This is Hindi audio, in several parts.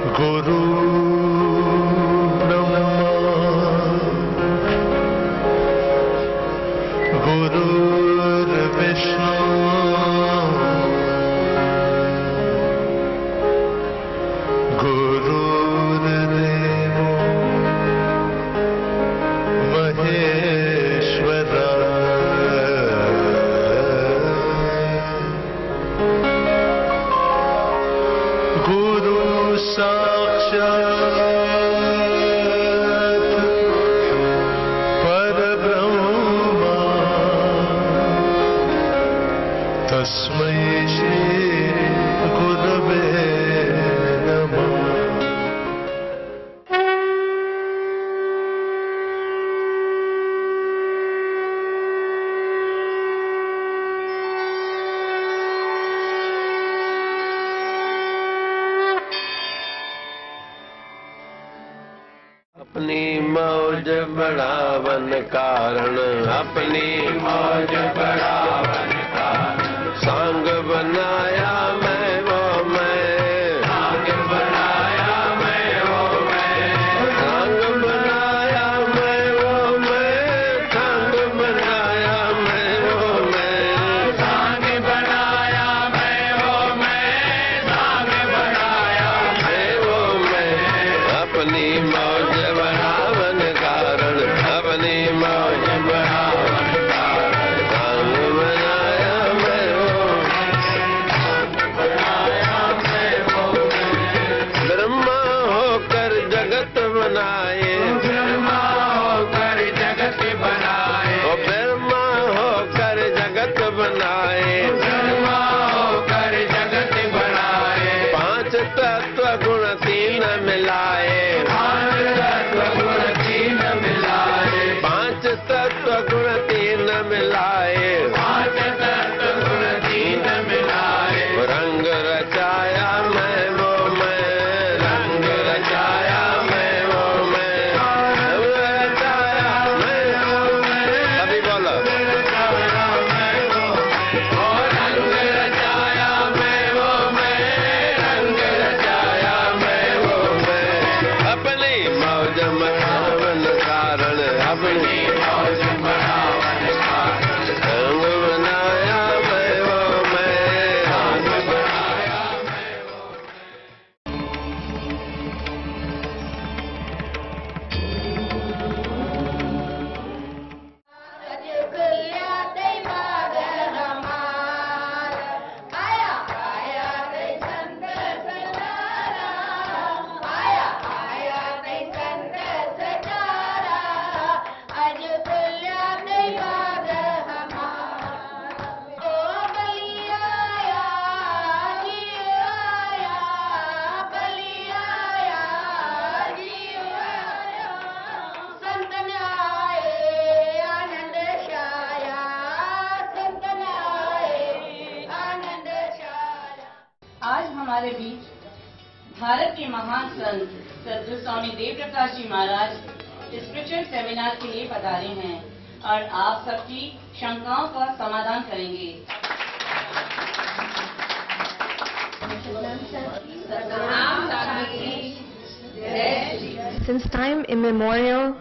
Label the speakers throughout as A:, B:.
A: गुरु ब्रह्मा गुरुर्विष्णु गुरुर्देवो महेश्वरा गुरु साक्षात् परब्रह्मा तस्मै श्री गुरवे नमः।
B: अपनी मौज बढ़ावन कारण अपनी मौज बढ़ावन कारण सांग बनाया मैं वो मैं सांग बनाया मैं वो मैं सांग बनाया मैं वो मैं सांग बनाया मैं वो मैं सांग बनाया मैं वो मैं सांग बनाया मैं वो मैं अपनी मौज बढ़ावन कारण अपनी मौज बढ़ावन कारण सांग बनाया मैं वो बनाया मैं वो ब्रह्मा होकर जगत बनाए ब्रह्मा होकर जगत बनाए ओ ब्रह्मा होकर जगत बनाए ब्रह्मा होकर जगत बनाए पांच तत्व गुण तीन मिलाए पांच तत्व गुण तीन मिलाए पांच तत्व गुण तीन मिलाए पांच तत्व गुण तीन मिलाए रंग रचाया मैं वो मैं रंग रचाया मैं वो मैं रंग रचाया मैं वो मैं अभी बोलो रचाया मैं वो ओ रंग रचाया मैं वो मैं रंग रचाया मैं वो मैं अपनी मौज बढ़ावन कारण अपनी मौज बढ़ावन कारण रंग बनाया मैं वो मैं रंग बनाया मैं वो
C: आज हमारे बीच भारत के महान संत सद्गुरु स्वामी देव प्रकाश जी महाराज स्पिरिचुअल सेमिनार के लिए पधारे हैं और आप सबकी शंकाओं का समाधान करेंगे।
D: Since time immemorial,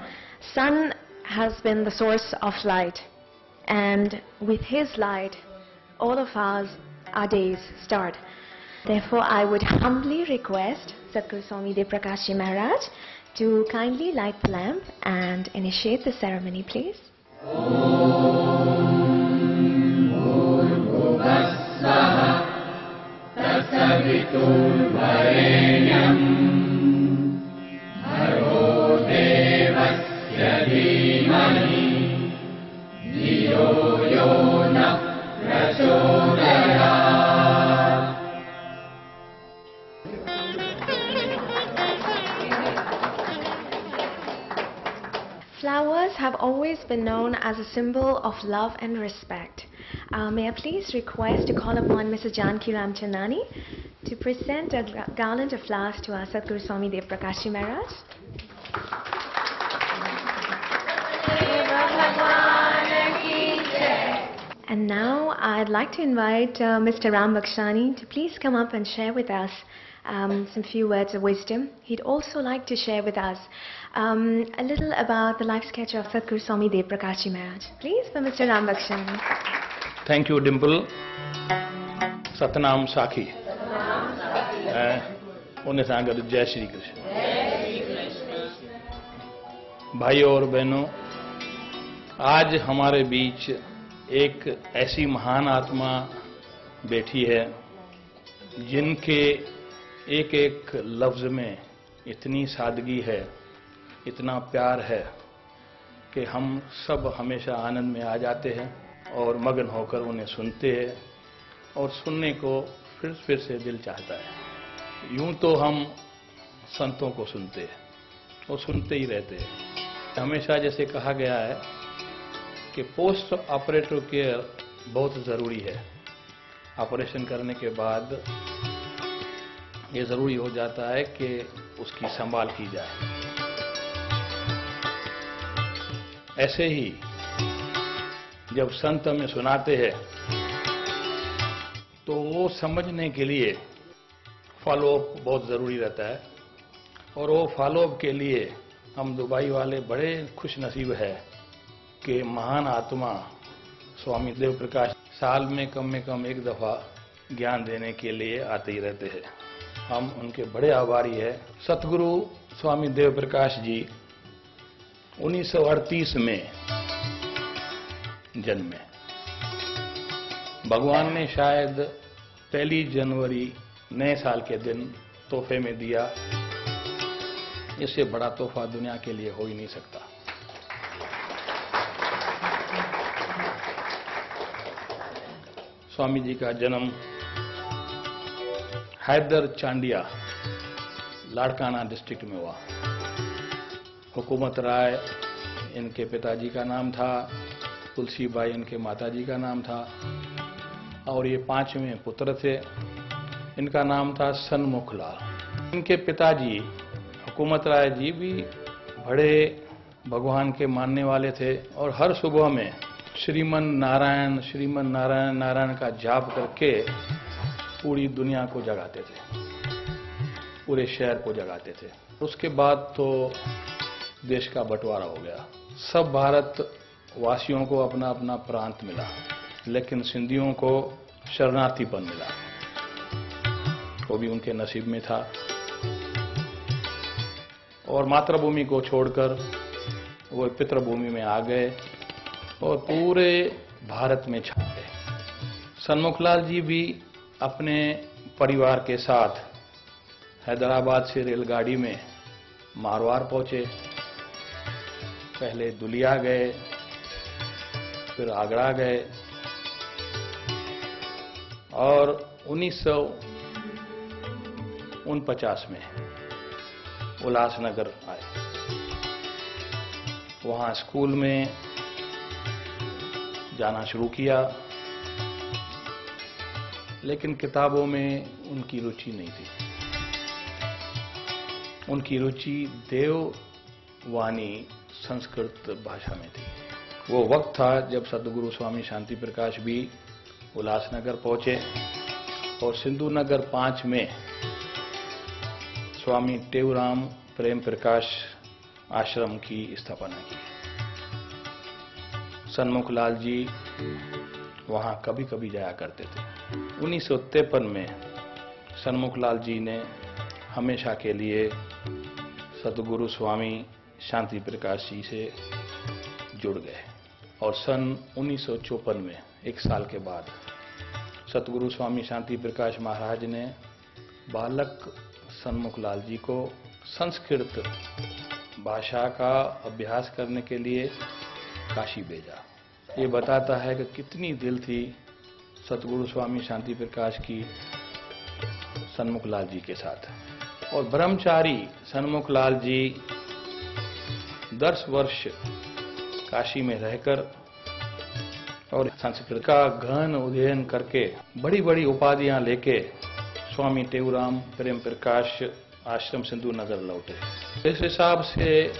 D: sun has been the source of light, and with his light, all of our days start. Therefore, I would humbly request Sadhguru Swami Dev Prakash Ji Maharaj to kindly light the lamp and initiate the ceremony, please. Flowers have always been known as a symbol of love and respect. May I please request to call upon Mrs. Janki Ramchandani to present a garland of flowers to our Sadhguru Swami Dev Prakash Ji Maharaj. And now I'd like to invite Mr. Ram Bakshani to please come up and share with us some few words of wisdom. He'd also like to share with us a little about the life sketch of Sadhguru Swami Dev Prakash Ji Maharaj. Please, for Mr. Ram Bakshan.
E: Thank you, Dimple. Satnam Sakhi. उन्हें सांगर जय श्री कृष्ण। भाइयों और बहनों, आज हमारे बीच एक ऐसी महान आत्मा बैठी है जिनके एक एक लफ्ज में इतनी सादगी है, इतना प्यार है कि हम सब हमेशा आनंद में आ जाते हैं और मगन होकर उन्हें सुनते हैं और सुनने को फिर से दिल चाहता है। यूं तो हम संतों को सुनते हैं और सुनते ही रहते हैं। हमेशा जैसे कहा गया है कि पोस्ट ऑपरेटिव केयर बहुत ज़रूरी है। ऑपरेशन करने के बाद ये ज़रूरी हो जाता है कि उसकी संभाल की जाए। ऐसे ही जब संत हमें सुनाते हैं तो वो समझने के लिए फॉलोअप बहुत ज़रूरी रहता है और वो फॉलोअप के लिए हम दुबई वाले बड़े खुश नसीब है कि महान आत्मा स्वामी देव प्रकाश साल में कम एक दफ़ा ज्ञान देने के लिए आते ही रहते हैं। हम उनके बड़े आभारी हैं। सतगुरु स्वामी देव प्रकाश जी 1938 में जन्मे। भगवान ने शायद 1 जनवरी नए साल के दिन तोहफे में दिया। इससे बड़ा तोहफा दुनिया के लिए हो ही नहीं सकता। स्वामी जी का जन्म हैदर चांडिया लाड़काना डिस्ट्रिक्ट में हुआ। हुकूमत राय इनके पिताजी का नाम था, तुलसीबाई इनके माताजी का नाम था और ये 5वें पुत्र थे। इनका नाम था सन्मुखलाल। इनके पिताजी हुकूमत राय जी भी बड़े भगवान के मानने वाले थे और हर सुबह में श्रीमन नारायण नारायण का जाप करके पूरी दुनिया को जगाते थे, पूरे शहर को जगाते थे। उसके बाद तो देश का बंटवारा हो गया। सब भारत वासियों को अपना अपना प्रांत मिला, लेकिन सिंधियों को शरणार्थीपन मिला। वो भी उनके नसीब में था और मातृभूमि को छोड़कर वो पितृभूमि में आ गए और पूरे भारत में छा गए। सन्मुखलाल जी भी अपने परिवार के साथ हैदराबाद से रेलगाड़ी में मारवाड़ पहुंचे। पहले दुलिया गए, फिर आगरा गए और 1949 में उल्लासनगर आए। वहां स्कूल में जाना शुरू किया, लेकिन किताबों में उनकी रुचि नहीं थी। उनकी रुचि देववाणी संस्कृत भाषा में थी। वो वक्त था जब सद्गुरु स्वामी शांति प्रकाश भी उल्लासनगर पहुंचे और सिंधु नगर 5 में स्वामी टेवराम प्रेम प्रकाश आश्रम की स्थापना की। सन्मुखलाल जी वहां कभी कभी जाया करते थे। 1953 में सन्मुखलाल जी ने हमेशा के लिए सद्गुरु स्वामी शांति प्रकाश जी से जुड़ गए और सन 1954 में 1 साल के बाद सद्गुरु स्वामी शांति प्रकाश महाराज ने बालक सन्मुखलाल जी को संस्कृत भाषा का अभ्यास करने के लिए काशी भेजा। ये बताता है कि कितनी दिल थी सद्गुरु स्वामी शांति प्रकाश की सन्मुखलाल जी के साथ। और ब्रह्मचारी सन्मुखलाल जी 10 वर्ष काशी में रहकर और संस्कृत का गहन अध्ययन करके बड़ी बड़ी उपाधियां लेके स्वामी टेवराम प्रेम प्रकाश आश्रम सिंधु नगर लौटे। इस हिसाब से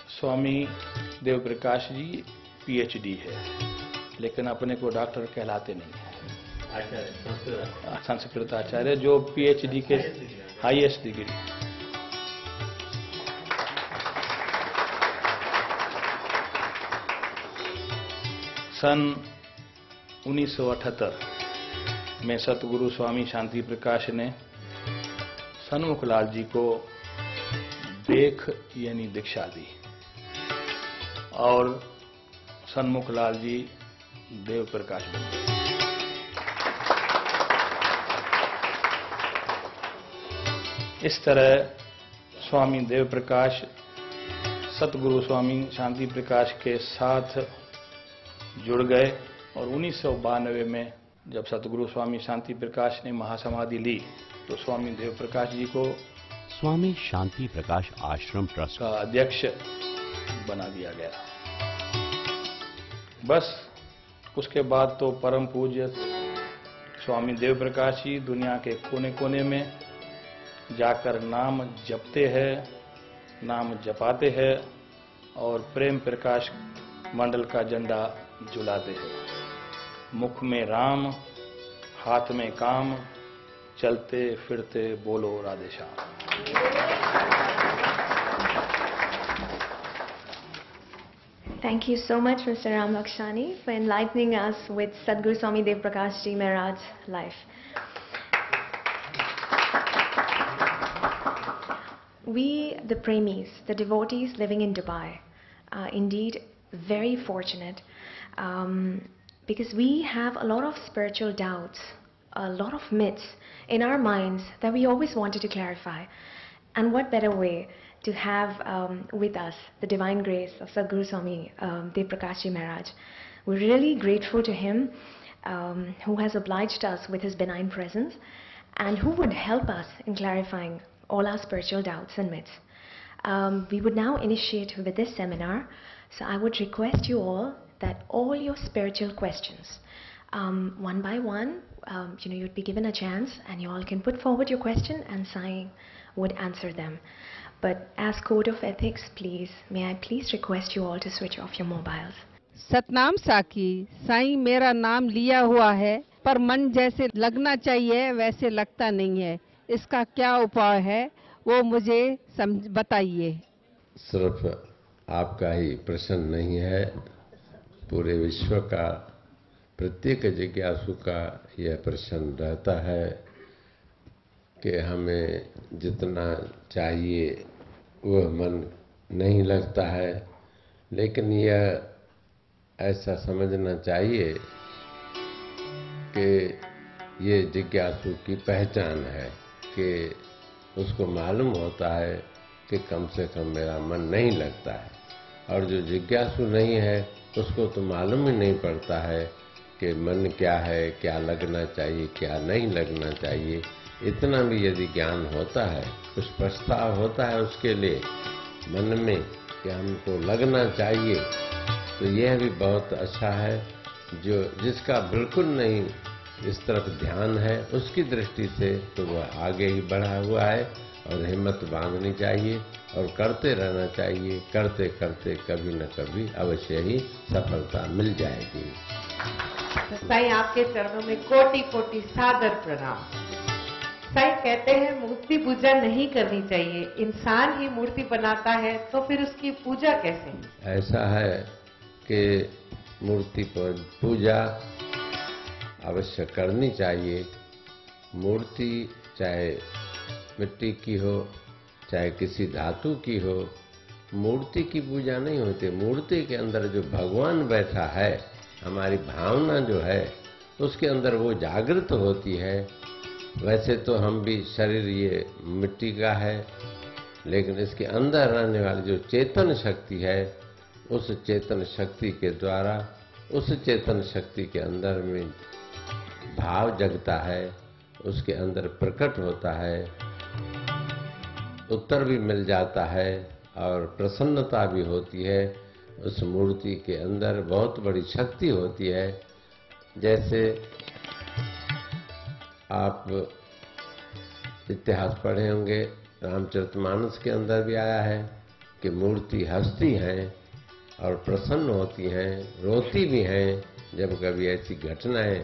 E: स्वामी देव प्रकाश जी PhD है, लेकिन अपने को डॉक्टर कहलाते नहीं है। संस्कृत आचार्य जो PhD के हाईएस्ट डिग्री। सन 1978 में सतगुरु स्वामी शांति प्रकाश ने सन्मुखलाल जी को देख यानी दीक्षा दी और सन्मुखलाल जी देव प्रकाश बन गए। इस तरह स्वामी देव प्रकाश सतगुरु स्वामी शांति प्रकाश के साथ जुड़ गए और 1992 में जब सतगुरु स्वामी शांति प्रकाश ने महासमाधि ली तो स्वामी देव प्रकाश जी को
F: स्वामी शांति प्रकाश आश्रम ट्रस्ट
E: का अध्यक्ष बना दिया गया। बस उसके बाद तो परम पूज्य स्वामी देव प्रकाश जी दुनिया के कोने कोने में जाकर नाम जपते हैं, नाम जपाते हैं और प्रेम प्रकाश मंडल का झंडा झुलाते हैं। मुख में राम, हाथ में काम, चलते फिरते बोलो Radhe Shyam.
D: Thank you so much, Mr. Ram Lakshani, for enlightening us with Sadhguru Swami Dev Prakash Ji Maharaj's life. We, the Premis, the devotees living in Dubai, are indeed very fortunate because we have a lot of spiritual doubts, a lot of myths in our minds that we always wanted to clarify. And what better way to have with us the divine grace of Sadhguru Swami Dev Prakash Ji Maharaj. We're really grateful to him who has obliged us with his benign presence and who would help us in clarifying all our spiritual doubts and myths. We would now initiate with this seminar, so I would request you all that all your spiritual questions, one by one, you'd be given a chance and you all can put forward your question and Sai would answer them. But as code of ethics, please, may I please request you all to switch off your mobiles.
G: Satnam साखी साईं मेरा नाम लिया हुआ है पर मन जैसे लगना चाहिए वैसे लगता नहीं है, इसका क्या उपाय है वो मुझे बताइए।
B: सिर्फ आपका ही प्रश्न नहीं है, पूरे विश्व का प्रत्येक जिज्ञासु का यह प्रश्न रहता है कि हमें जितना चाहिए वह मन नहीं लगता है, लेकिन यह ऐसा समझना चाहिए कि ये जिज्ञासु की पहचान है कि उसको मालूम होता है कि कम से कम मेरा मन नहीं लगता है, और जो जिज्ञासु नहीं है उसको तो मालूम ही नहीं पड़ता है कि मन क्या है, क्या लगना चाहिए, क्या नहीं लगना चाहिए। इतना भी यदि ज्ञान होता है, कुछ पछतावा होता है उसके लिए मन में कि हमको लगना चाहिए, तो यह भी बहुत अच्छा है। जो जिसका बिल्कुल नहीं इस तरफ ध्यान है उसकी दृष्टि से तो वह आगे ही बढ़ा हुआ है, और हिम्मत बांधनी चाहिए और करते रहना चाहिए। करते करते कभी न कभी अवश्य ही सफलता मिल जाएगी।
H: साईं आपके चरणों में कोटि कोटि सादर प्रणाम। साईं कहते हैं मूर्ति पूजा नहीं करनी चाहिए, इंसान ही मूर्ति बनाता है तो फिर उसकी पूजा कैसे?
B: ऐसा है कि मूर्ति पर पूजा अवश्य करनी चाहिए। मूर्ति चाहे मिट्टी की हो चाहे किसी धातु की हो, मूर्ति की पूजा नहीं होती। मूर्ति के अंदर जो भगवान बैठा है, हमारी भावना जो है उसके अंदर वो जागृत होती है। वैसे तो हम भी शरीर ये मिट्टी का है, लेकिन इसके अंदर रहने वाली जो चेतन शक्ति है, उस चेतन शक्ति के द्वारा उस चेतन शक्ति के अंदर में भाव जगता है, उसके अंदर प्रकट होता है, उत्तर भी मिल जाता है और प्रसन्नता भी होती है। उस मूर्ति के अंदर बहुत बड़ी शक्ति होती है। जैसे आप इतिहास पढ़े होंगे, रामचरितमानस के अंदर भी आया है कि मूर्ति हंसती हैं और प्रसन्न होती हैं, रोती भी हैं जब कभी ऐसी घटनाएं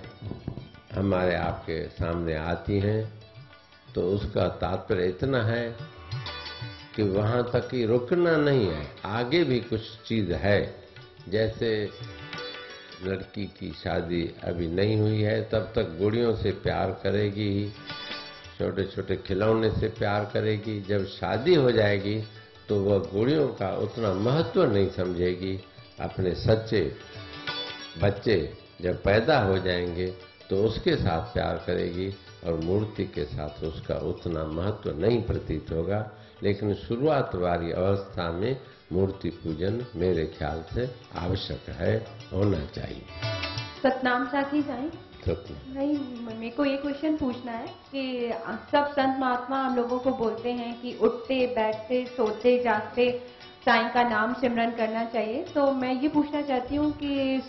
B: हमारे आपके सामने आती हैं। तो उसका तात्पर्य इतना है कि वहां तक ही रुकना नहीं है, आगे भी कुछ चीज है। जैसे लड़की की शादी अभी नहीं हुई है, तब तक गुड़ियों से प्यार करेगी, छोटे छोटे खिलौने से प्यार करेगी। जब शादी हो जाएगी तो वह गुड़ियों का उतना महत्व नहीं समझेगी। अपने सच्चे बच्चे जब पैदा हो जाएंगे तो उसके साथ प्यार करेगी और मूर्ति के साथ उसका उतना महत्व नहीं प्रतीत होगा। लेकिन शुरुआत वाली अवस्था में मूर्ति पूजन मेरे ख्याल से आवश्यक है, होना चाहिए।
I: सतनाम साखी साईं।
B: सतनाम।
I: नहीं, मेरे को ये क्वेश्चन पूछना है कि सब संत महात्मा हम लोगों को बोलते हैं कि उठते बैठते सोते जागते साईं का नाम सिमरन करना चाहिए। तो मैं ये पूछना चाहती हूँ कि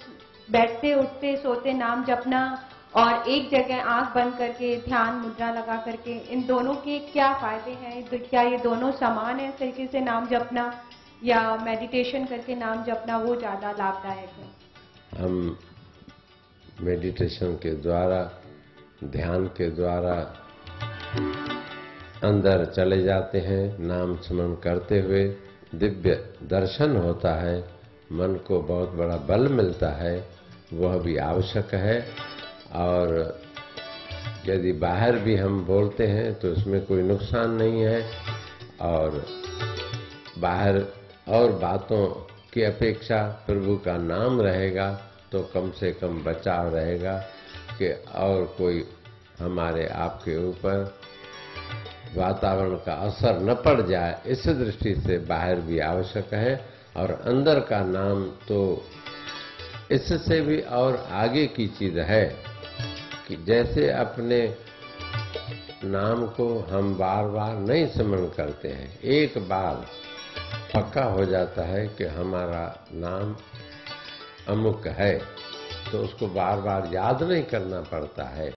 I: बैठते उठते सोते नाम जपना और एक जगह आंख बंद करके ध्यान मुद्रा लगा करके, इन दोनों के क्या फायदे हैं? तो क्या ये दोनों समान है इस तरीके से नाम जपना, या मेडिटेशन करके नाम जपना वो ज्यादा लाभदायक है?
B: हम मेडिटेशन के द्वारा, ध्यान के द्वारा अंदर चले जाते हैं, नाम स्मरण करते हुए दिव्य दर्शन होता है, मन को बहुत बड़ा बल मिलता है, वह भी आवश्यक है। और यदि बाहर भी हम बोलते हैं तो इसमें कोई नुकसान नहीं है, और बाहर और बातों की अपेक्षा प्रभु का नाम रहेगा तो कम से कम बचाव रहेगा कि और कोई हमारे आपके ऊपर वातावरण का असर न पड़ जाए। इस दृष्टि से बाहर भी आवश्यक है, और अंदर का नाम तो इससे भी और आगे की चीज है कि जैसे अपने नाम को हम बार बार नहीं स्मरण करते हैं, एक बार पक्का हो जाता है कि हमारा नाम अमुक है, तो उसको बार बार याद नहीं करना पड़ता है।